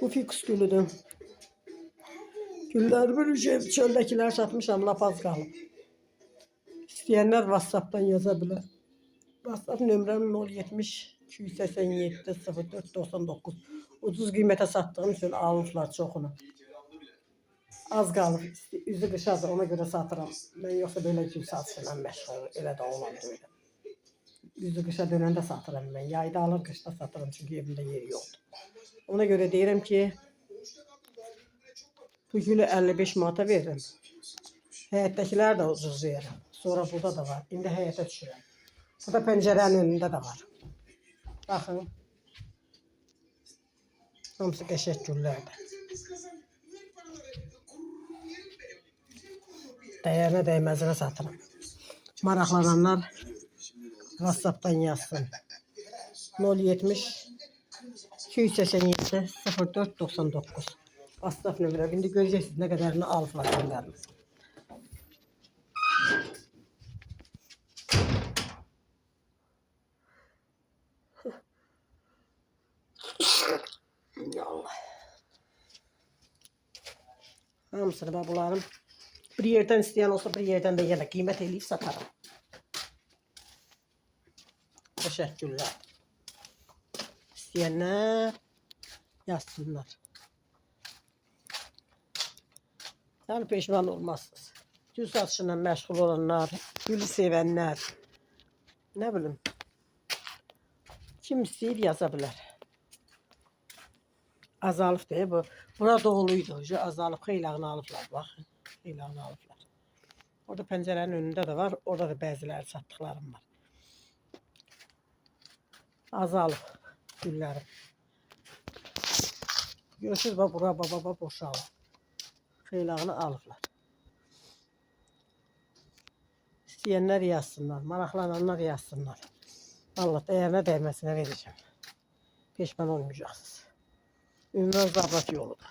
Bu fikus gülüdür. Güller bölüşüp çöldekiler satmışam lap az kalıb. İsteyenler WhatsApp'tan yazabilir. WhatsApp nömrəm 070 287 04 99. Ucuz qiymətə satdığım üçün almışlar çoxunu. Az qalıb. Üzü qışadır, ona görə satıram. Mən yoxsa belə gül satışla məşğul, elə də olan deyiləm. Üzü qışa dönəndə satıram mən. Yayda alır, qışda satıram çünki evimdə yeri yoxdur. Ona görə deyirəm ki, bu gülü 55 manata veririm. Həyətdəkilər də ucuz verir. Sonra burada da var. İndi həyətə düşürəm. Burada pəncərənin önündə də var. Baxın. Hamısı qəşəng güllərdir. Dəyərinə dəyməzinə satıram. Maraqlananlar WhatsApp'tan yazsın. 070 287 04 99. WhatsApp nömrə. İndi görəcəksiniz nə qədərini alıblar güllərini. Allah. Hamısını bunların bir yerdən istəyən olsa bir yerdən də yenə qiymət eləyib satarım. Təşəkkürlər. İstəyənlər yazsınlar. Yəni peşman olmazsınız. Gül satışıyla məşğul olanlar, gülü sevənlər, nə bilim, kim istəyir yaza bilər. Azalıb deyə bu. Bura doluydu. Azalıb xeylağını alıblar. Baxın. Xeylağını alıblar. Orada pəncərənin önündə də var. Orada da bəziləri satdıqlarım var. Azalıb güllərim. Görürsünüz, bura baba boşalıb. Xeylağını alıblar. İstəyənlər yazsınlar. Maraqlananlar yazsınlar. Allah dəyərinə dəyməsinə verəcəm. Peşman olmayacaqsınız. Ümran Zabrat yoludur.